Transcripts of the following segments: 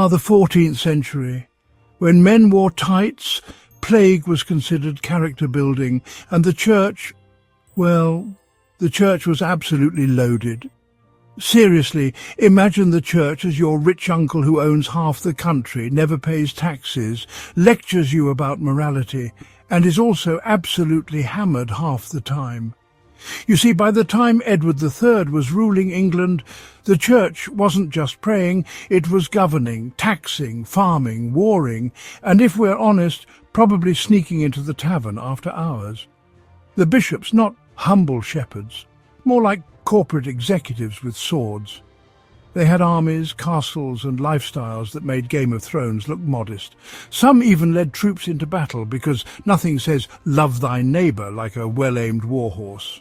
the 14th century. When men wore tights, plague was considered character building, and the church, well, the church was absolutely loaded. Seriously, imagine the church as your rich uncle who owns half the country, never pays taxes, lectures you about morality, and is also absolutely hammered half the time. You see, by the time Edward III was ruling England, the church wasn't just praying, it was governing, taxing, farming, warring, and if we're honest, probably sneaking into the tavern after hours. The bishops, not humble shepherds, more like corporate executives with swords. They had armies, castles and lifestyles that made Game of Thrones look modest. Some even led troops into battle because nothing says love thy neighbour like a well-aimed warhorse.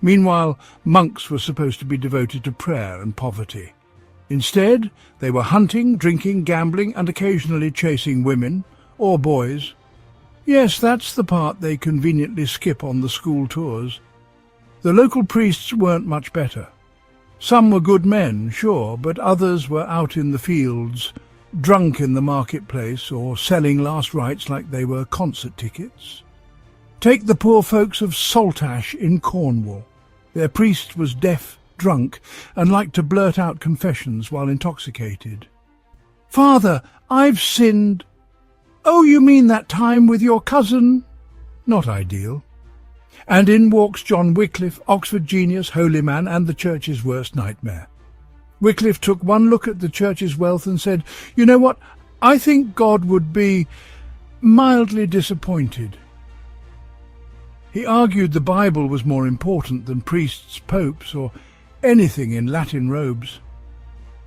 Meanwhile, monks were supposed to be devoted to prayer and poverty. Instead, they were hunting, drinking, gambling and occasionally chasing women or boys. Yes, that's the part they conveniently skip on the school tours. The local priests weren't much better. Some were good men, sure, but others were out in the fields, drunk in the marketplace or selling last rites like they were concert tickets. Take the poor folks of Saltash in Cornwall. Their priest was deaf, drunk, and liked to blurt out confessions while intoxicated. "Father, I've sinned." "Oh, you mean that time with your cousin?" Not ideal. And in walks John Wycliffe, Oxford genius, holy man, and the church's worst nightmare. Wycliffe took one look at the church's wealth and said, "You know what? I think God would be mildly disappointed." He argued the Bible was more important than priests, popes, or anything in Latin robes.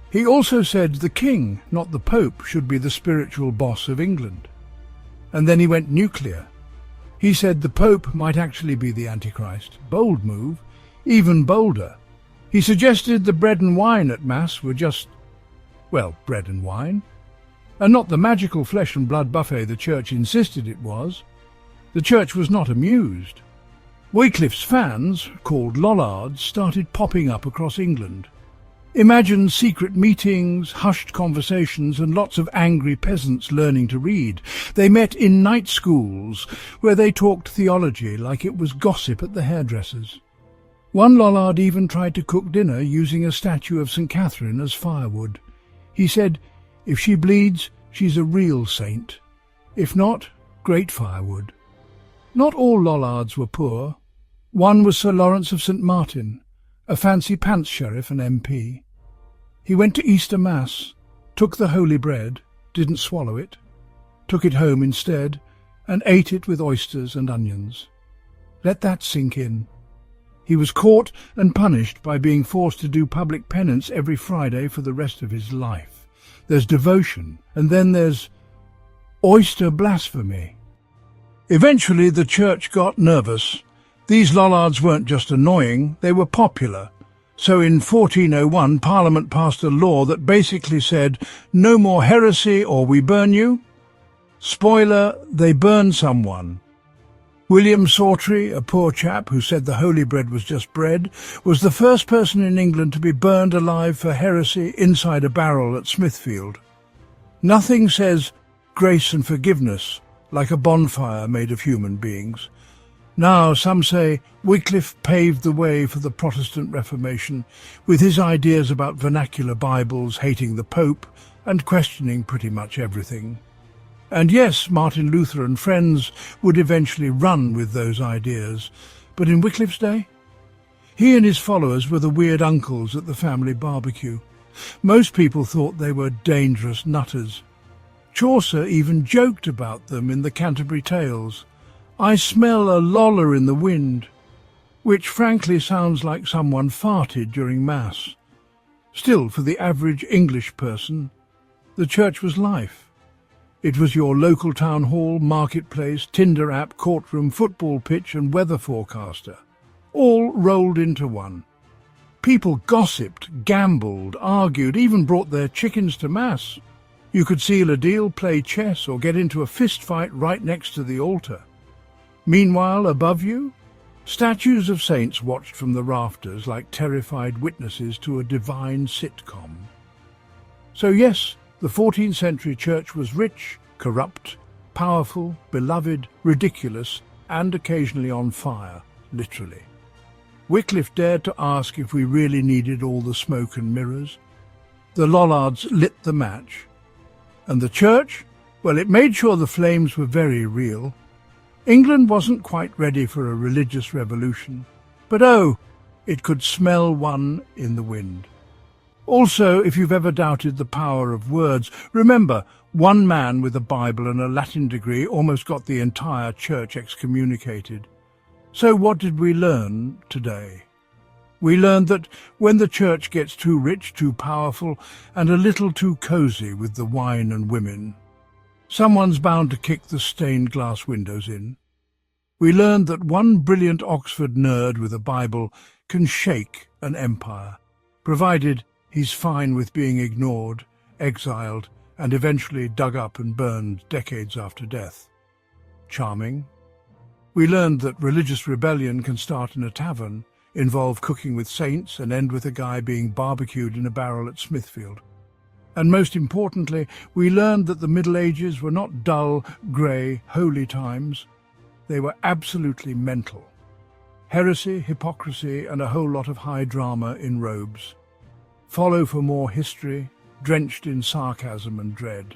He also said the king, not the pope, should be the spiritual boss of England. And then he went nuclear. He said the Pope might actually be the Antichrist. Bold move. Even bolder. He suggested the bread and wine at Mass were just, well, bread and wine. And not the magical flesh and blood buffet the Church insisted it was. The Church was not amused. Wycliffe's fans, called Lollards, started popping up across England. Imagine secret meetings, hushed conversations, and lots of angry peasants learning to read. They met in night schools, where they talked theology like it was gossip at the hairdressers. One Lollard even tried to cook dinner using a statue of St. Catherine as firewood. He said, if she bleeds, she's a real saint. If not, great firewood. Not all Lollards were poor. One was Sir Lawrence of St. Martin, a fancy-pants sheriff and MP. He went to Easter Mass, took the holy bread, didn't swallow it, took it home instead, and ate it with oysters and onions. Let that sink in. He was caught and punished by being forced to do public penance every Friday for the rest of his life. There's devotion, and then there's oyster blasphemy. Eventually the church got nervous. These Lollards weren't just annoying, they were popular. So in 1401 Parliament passed a law that basically said, no more heresy or we burn you. Spoiler, they burned someone. William Sawtry, a poor chap who said the holy bread was just bread, was the first person in England to be burned alive for heresy inside a barrel at Smithfield. Nothing says grace and forgiveness like a bonfire made of human beings. Now, some say, Wycliffe paved the way for the Protestant Reformation with his ideas about vernacular Bibles, hating the Pope, and questioning pretty much everything. And yes, Martin Luther and friends would eventually run with those ideas, but in Wycliffe's day? He and his followers were the weird uncles at the family barbecue. Most people thought they were dangerous nutters. Chaucer even joked about them in the Canterbury Tales. I smell a loller in the wind, which frankly sounds like someone farted during Mass. Still, for the average English person, the church was life. It was your local town hall, marketplace, Tinder app, courtroom, football pitch and weather forecaster, all rolled into one. People gossiped, gambled, argued, even brought their chickens to Mass. You could seal a deal, play chess or get into a fist fight right next to the altar. Meanwhile, above you, statues of saints watched from the rafters like terrified witnesses to a divine sitcom. So yes, The 14th century church was rich, corrupt, powerful, beloved, ridiculous, and occasionally on fire, literally. Wycliffe dared to ask if we really needed all the smoke and mirrors. The Lollards lit the match. And the church? Well, it made sure the flames were very real. England wasn't quite ready for a religious revolution, but oh, it could smell one in the wind. Also, if you've ever doubted the power of words, remember, one man with a Bible and a Latin degree almost got the entire church excommunicated. So what did we learn today? We learned that when the church gets too rich, too powerful, and a little too cosy with the wine and women, someone's bound to kick the stained glass windows in. We learned that one brilliant Oxford nerd with a Bible can shake an empire, provided he's fine with being ignored, exiled, and eventually dug up and burned decades after death. Charming. We learned that religious rebellion can start in a tavern, involve cooking with saints, and end with a guy being barbecued in a barrel at Smithfield. And most importantly, we learned that the Middle Ages were not dull, grey, holy times. They were absolutely mental. Heresy, hypocrisy, and a whole lot of high drama in robes. Follow for more history, drenched in sarcasm and dread.